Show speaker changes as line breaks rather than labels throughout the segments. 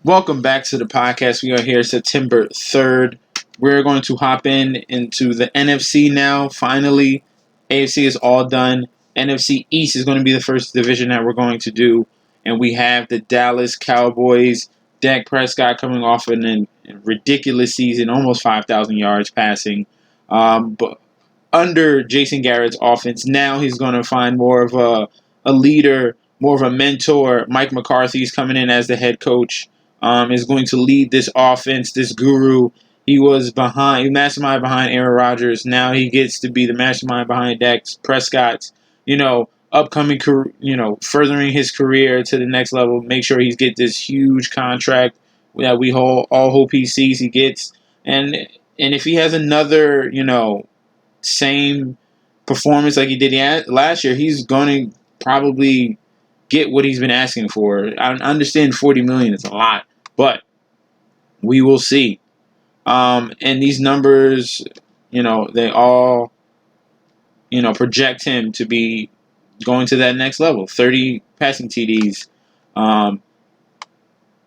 Welcome back to the podcast. We are here September 3rd. We're going to hop into the NFC now. Finally, AFC is all done. NFC East is going to be the first division that we're going to do. And we have the Dallas Cowboys. Dak Prescott coming off a ridiculous season, almost 5,000 yards passing. But under Jason Garrett's offense, now he's going to find more of a leader, more of a mentor. Mike McCarthy's coming in as the head coach. Is going to lead this offense, this guru. He was mastermind behind Aaron Rodgers. Now he gets to be the mastermind behind Dak Prescott's, upcoming career, furthering his career to the next level. Make sure he's get this huge contract that we all hope he sees he gets. And if he has another, same performance like he did last year, he's going to probably get what he's been asking for. I understand $40 million is a lot, but we will see. And these numbers, they all, project him to be going to that next level. 30 passing TDs.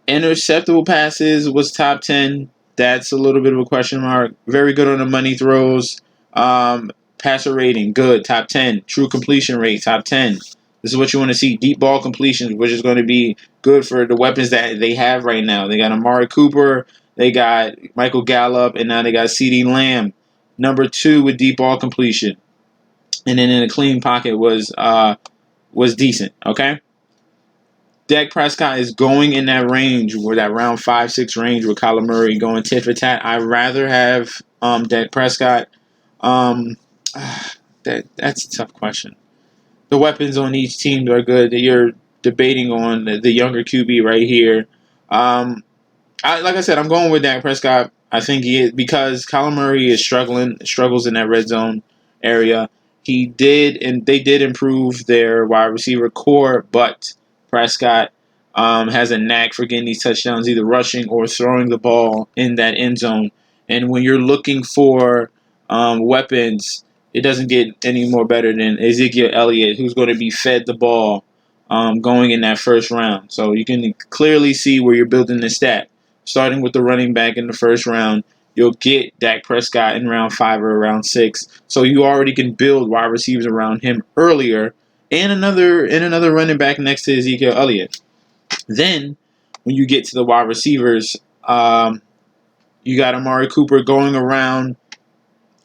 Interceptable passes was top 10. That's a little bit of a question mark. Very good on the money throws. Passer rating, good, top 10. True completion rate, top 10. This is what you want to see. Deep ball completions, which is going to be good for the weapons that they have right now. They got Amari Cooper, they got Michael Gallup, and now they got CeeDee Lamb. Number 2 with deep ball completion. And then in a clean pocket was decent, okay? Dak Prescott is going in that range, or that round 5-6 range with Kyler Murray going tit for tat. I'd rather have Dak Prescott. That's a tough question. The weapons on each team are good. You're debating on the younger QB right here. Like I said, I'm going with Dak Prescott. I think he is, because Kyler Murray is struggles in that red zone area. They did improve their wide receiver core, but Prescott has a knack for getting these touchdowns, either rushing or throwing the ball in that end zone. And when you're looking for weapons, it doesn't get any more better than Ezekiel Elliott, who's going to be fed the ball going in that first round. So you can clearly see where you're building the stat. Starting with the running back in the first round, you'll get Dak Prescott in round 5 or round 6. So you already can build wide receivers around him earlier, and another running back next to Ezekiel Elliott. Then, when you get to the wide receivers, you got Amari Cooper going around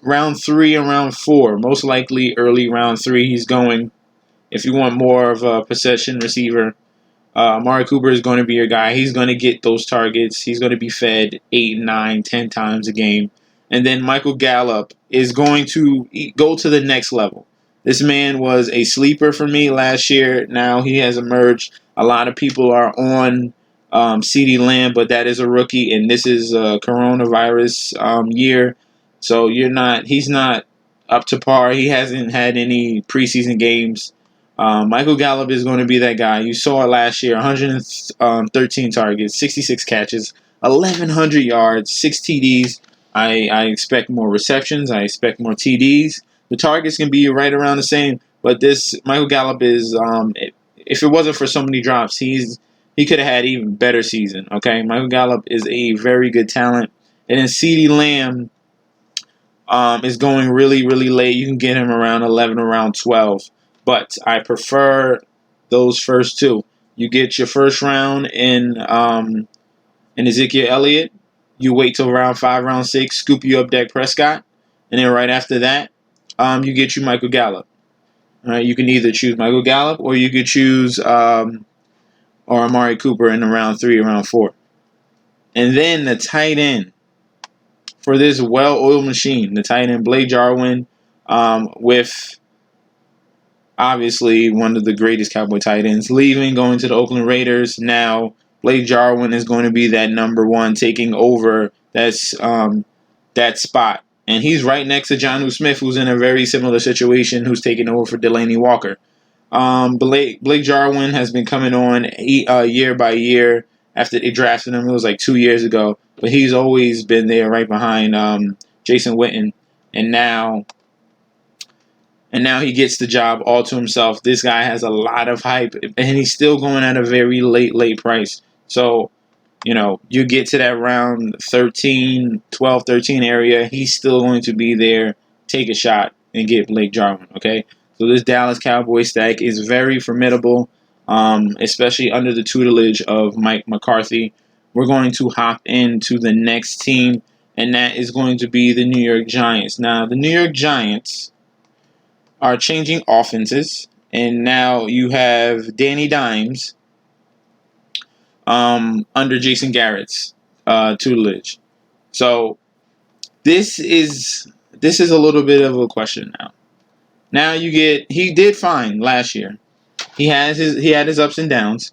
round 3 and round 4. Most likely early round 3 he's going. If you want more of a possession receiver, Amari Cooper is going to be your guy. He's going to get those targets. He's going to be fed 8, 9, 10 times a game. And then Michael Gallup is going to go to the next level. This man was a sleeper for me last year. Now he has emerged. A lot of people are on CeeDee Lamb, but that is a rookie, and this is a coronavirus year. So he's not up to par. He hasn't had any preseason games. Michael Gallup is going to be that guy. You saw it last year, 113 targets, 66 catches, 1,100 yards, 6 TDs. I expect more receptions. I expect more TDs. The targets can be right around the same, but this Michael Gallup is, if it wasn't for so many drops, he could have had even better season. Okay, Michael Gallup is a very good talent, and then CeeDee Lamb is going really, really late. You can get him around 11, around 12. But I prefer those first two. You get your first round in Ezekiel Elliott. You wait till round 5, round 6, scoop you up Dak Prescott. And then right after that, you get you Michael Gallup. All right, you can either choose Michael Gallup or you could choose or Amari Cooper in the round 3 or round 4. And then the tight end. For this well-oiled machine, the tight end Blake Jarwin, with obviously one of the greatest Cowboy tight ends leaving, going to the Oakland Raiders. Now Blake Jarwin is going to be that number 1, taking over that spot. And he's right next to Jonnu Smith, who's in a very similar situation, who's taking over for Delaney Walker. Blake Jarwin has been coming on year by year after they drafted him. It was like 2 years ago. But he's always been there right behind Jason Witten. And now he gets the job all to himself. This guy has a lot of hype, and he's still going at a very late price. So you get to that round 13, 12, 13 area, he's still going to be there, take a shot, and get Blake Jarwin, okay? So this Dallas Cowboys stack is very formidable, especially under the tutelage of Mike McCarthy. We're going to hop into the next team, and that is going to be the New York Giants. Now, the New York Giants are changing offenses, and now you have Danny Dimes under Jason Garrett's tutelage. So this is a little bit of a question now. Now he did fine last year. He had his ups and downs,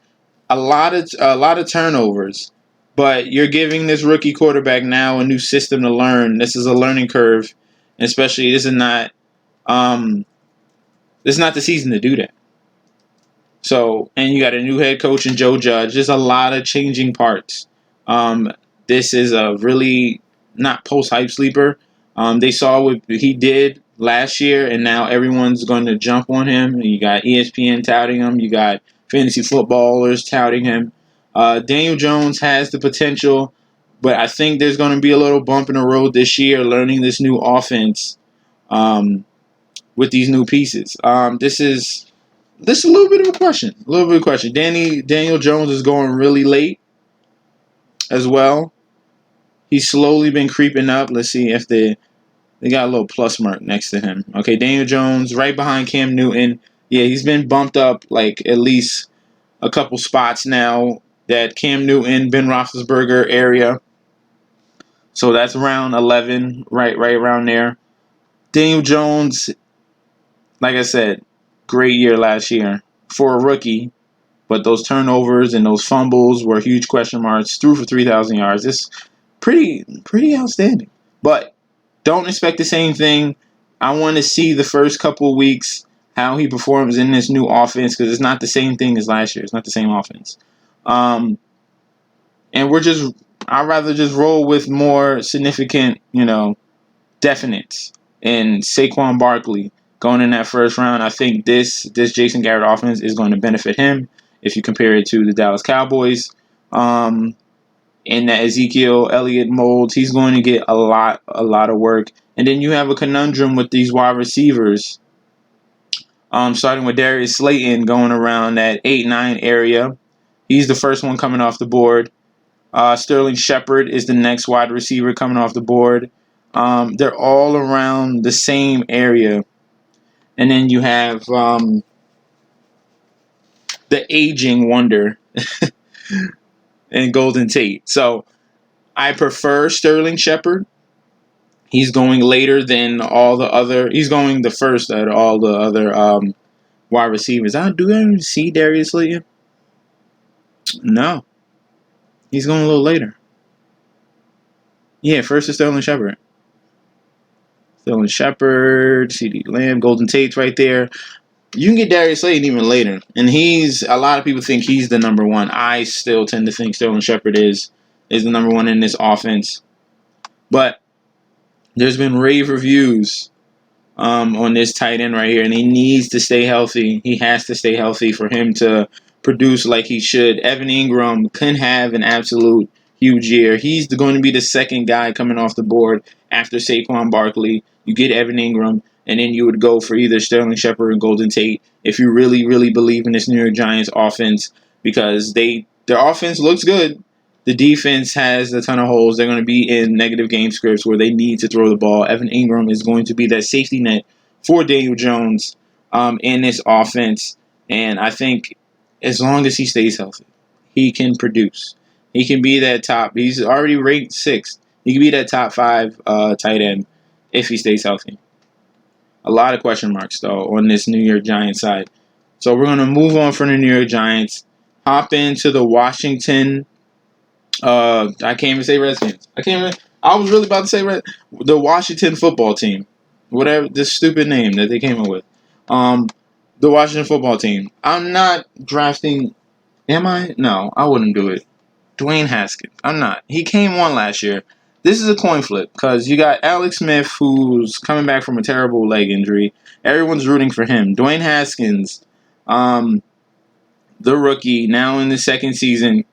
a lot of turnovers, but you're giving this rookie quarterback now a new system to learn. This is a learning curve, especially this is not the season to do that. So, and you got a new head coach in Joe Judge. There's a lot of changing parts. This is a really not post-hype sleeper. They saw what he did last year, and now everyone's going to jump on him. You got ESPN touting him. You got fantasy footballers touting him. Daniel Jones has the potential, but I think there's going to be a little bump in the road this year learning this new offense with these new pieces. This is a little bit of a question. Daniel Jones is going really late as well. He's slowly been creeping up. Let's see if they got a little plus mark next to him. Okay, Daniel Jones right behind Cam Newton. Yeah, he's been bumped up like at least a couple spots now. That Cam Newton, Ben Roethlisberger area. So that's around 11, right around there. Daniel Jones, like I said, great year last year for a rookie, but those turnovers and those fumbles were huge question marks. Threw for 3,000 yards. It's pretty outstanding. But don't expect the same thing. I want to see the first couple of weeks how he performs in this new offense because it's not the same thing as last year. It's not the same offense. And I'd rather just roll with more significant, definites. And Saquon Barkley going in that first round, I think this Jason Garrett offense is going to benefit him if you compare it to the Dallas Cowboys. In that Ezekiel Elliott mold, he's going to get a lot of work. And then you have a conundrum with these wide receivers. Starting with Darius Slayton going around that 8-9 area. He's the first one coming off the board. Sterling Shepard is the next wide receiver coming off the board. They're all around the same area. And then you have the aging wonder and Golden Tate. So I prefer Sterling Shepard. He's going later than all the other. He's going the first out of all the other wide receivers. Do I even see Darius Slayton? No. He's going a little later. Yeah, first is Sterling Shepard. Sterling Shepard, CD Lamb, Golden Tate's right there. You can get Darius Slayton even later. And a lot of people think he's the number one. I still tend to think Sterling Shepard is the number one in this offense. But there's been rave reviews on this tight end right here, and he needs to stay healthy. He has to stay healthy for him to produce like he should. Evan Ingram can have an absolute huge year. He's going to be the second guy coming off the board after Saquon Barkley. You get Evan Ingram, and then you would go for either Sterling Shepard or Golden Tate if you really, really believe in this New York Giants offense because their offense looks good. The defense has a ton of holes. They're going to be in negative game scripts where they need to throw the ball. Evan Ingram is going to be that safety net for Daniel Jones in this offense. And I think as long as he stays healthy, he can produce. He can be that top. He's already ranked 6th. He can be that top 5 tight end if he stays healthy. A lot of question marks, though, on this New York Giants side. So we're going to move on from the New York Giants, hop into the Washington I can't even say Redskins. I was really about to say the Washington football team. Whatever this stupid name that they came up with. The Washington football team. I'm not drafting. Am I? No, I wouldn't do it. Dwayne Haskins. I'm not. He came on last year. This is a coin flip because you got Alex Smith who's coming back from a terrible leg injury. Everyone's rooting for him. Dwayne Haskins, the rookie, now in the second season.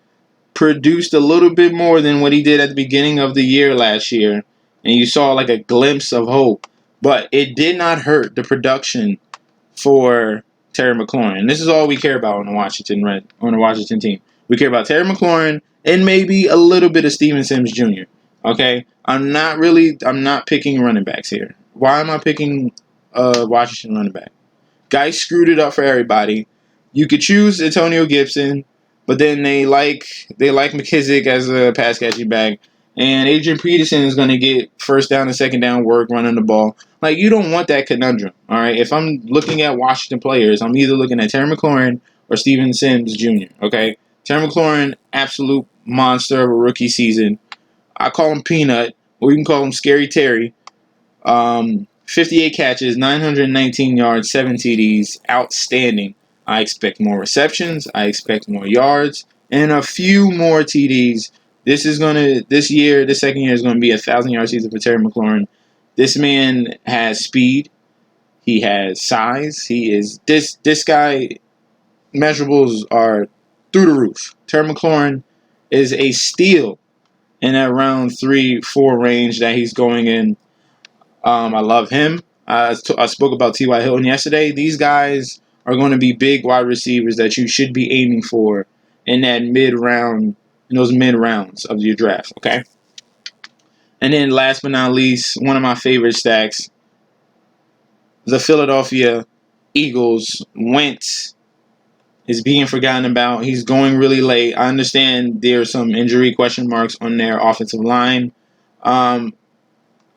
produced a little bit more than what he did at the beginning of the year last year, and you saw like a glimpse of hope. But it did not hurt the production for Terry McLaurin. This is all we care about on the Washington team. We care about Terry McLaurin and maybe a little bit of Steven Sims Jr. Okay, I'm not picking running backs here. Why am I picking Washington running back? Guys screwed it up for everybody. You could choose Antonio Gibson, but then they like McKissick as a pass catching back, and Adrian Peterson is going to get first down and second down work running the ball. Like, you don't want that conundrum. All right, if I'm looking at Washington players, I'm either looking at Terry McLaurin or Steven Sims Jr. Okay, Terry McLaurin, absolute monster of a rookie season. I call him Peanut, or you can call him Scary Terry. 58 catches, 919 yards, 7 TDs, outstanding. I expect more receptions. I expect more yards and a few more TDs. The second year is going to be a 1,000-yard season for Terry McLaurin. This man has speed. He has size. This guy, measurables are through the roof. Terry McLaurin is a steal in that round 3-4 range that he's going in. I love him. I spoke about T.Y. Hilton yesterday. These guys are going to be big wide receivers that you should be aiming for in those mid rounds of your draft. Okay. And then last but not least, one of my favorite stacks, the Philadelphia Eagles. Wentz is being forgotten about. He's going really late. I understand there are some injury question marks on their offensive line. I'm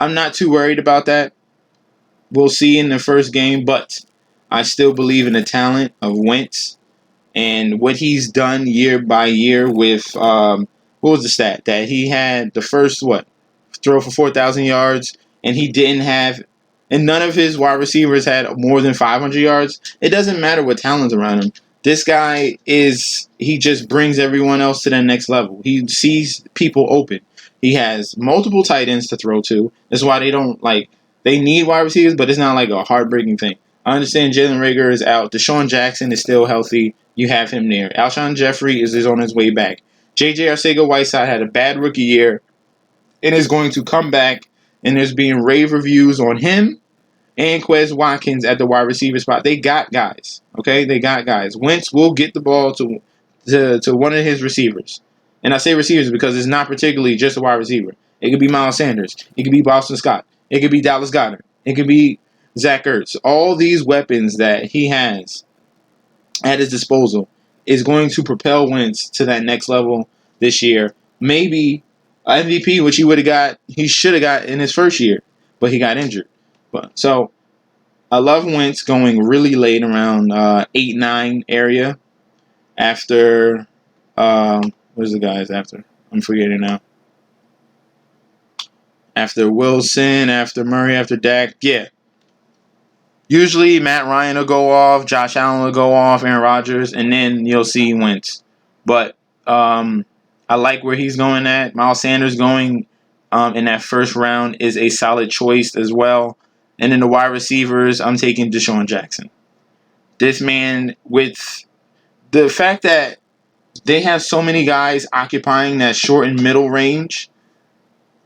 not too worried about that. We'll see in the first game, but I still believe in the talent of Wentz and what he's done year by year with, what was the stat? That he had the first, throw for 4,000 yards, and none of his wide receivers had more than 500 yards. It doesn't matter what talent's around him. This guy he just brings everyone else to the next level. He sees people open. He has multiple tight ends to throw to. That's why they need wide receivers, but it's not like a heartbreaking thing. I understand Jalen Reagor is out. Deshaun Jackson is still healthy. You have him there. Alshon Jeffrey is on his way back. J.J. Arcega-Whiteside had a bad rookie year and is going to come back, and there's being rave reviews on him and Quez Watkins at the wide receiver spot. They got guys, okay? They got guys. Wentz will get the ball to one of his receivers. And I say receivers because it's not particularly just a wide receiver. It could be Miles Sanders. It could be Boston Scott. It could be Dallas Goedert. It could be Zach Ertz. All these weapons that he has at his disposal is going to propel Wentz to that next level this year. Maybe MVP, which he should have got in his first year, but he got injured. So I love Wentz going really late around 8-9 area after where's the guys after? I'm forgetting now. After Wilson, after Murray, after Dak. Yeah. Usually Matt Ryan will go off, Josh Allen will go off, Aaron Rodgers, and then you'll see Wentz. But I like where he's going at. Miles Sanders going in that first round is a solid choice as well. And then the wide receivers, I'm taking Deshaun Jackson. This man, with the fact that they have so many guys occupying that short and middle range,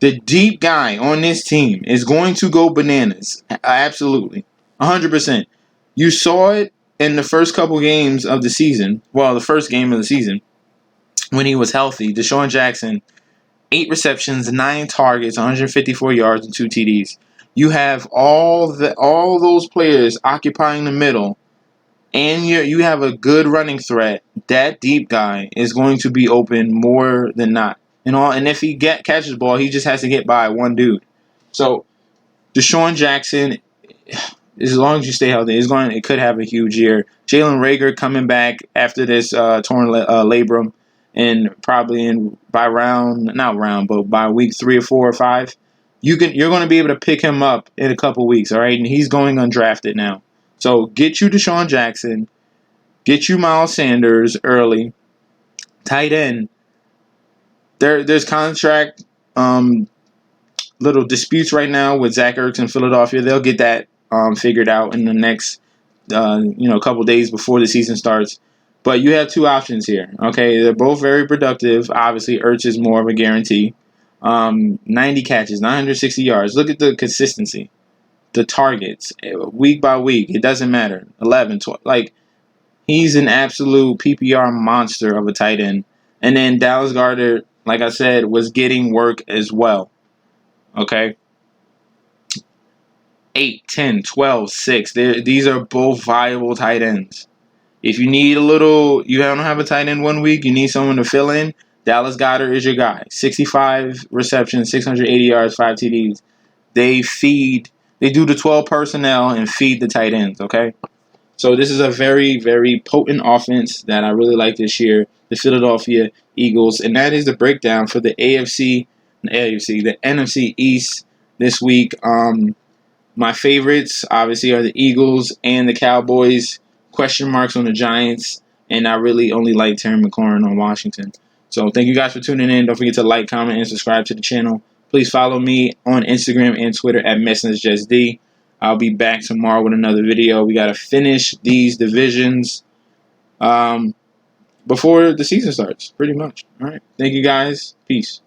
the deep guy on this team is going to go bananas. Absolutely. 100%. You saw it in the first couple games of the season. Well, the first game of the season when he was healthy. Deshaun Jackson, 8 receptions, 9 targets, 154 yards, and 2 TDs. You have all those players occupying the middle, and you have a good running threat. That deep guy is going to be open more than not. And if he catches the ball, he just has to get by one dude. So Deshaun Jackson, as long as you stay healthy, it could have a huge year. Jalen Reagor coming back after this torn labrum, and probably by week 3 or 4 or 5, you're going to be able to pick him up in a couple weeks. All right, and he's going undrafted now. So get you Deshaun Jackson, get you Miles Sanders early, tight end. There's contract little disputes right now with Zach Ertz in Philadelphia. They'll get that figured out in the next couple days before the season starts. But you have two options here. Okay, they're both very productive. Obviously, Ertz is more of a guarantee. 90 catches, 960 yards. Look at the consistency, the targets, week by week. It doesn't matter. 11, 12. Like, he's an absolute PPR monster of a tight end. And then Dallas Goedert, like I said, was getting work as well. Okay? 8, 10, 12, 6. These are both viable tight ends. If you need you don't have a tight end one week, you need someone to fill in, Dallas Goedert is your guy. 65 receptions, 680 yards, 5 TDs. They do the 12 personnel and feed the tight ends, okay? So this is a very, very potent offense that I really like this year, the Philadelphia Eagles. And that is the breakdown for the the NFC East this week. My favorites, obviously, are the Eagles and the Cowboys. Question marks on the Giants. And I really only like Terry McLaurin on Washington. So thank you guys for tuning in. Don't forget to like, comment, and subscribe to the channel. Please follow me on Instagram and Twitter at MessageJustD. I'll be back tomorrow with another video. We got to finish these divisions before the season starts, pretty much. All right. Thank you, guys. Peace.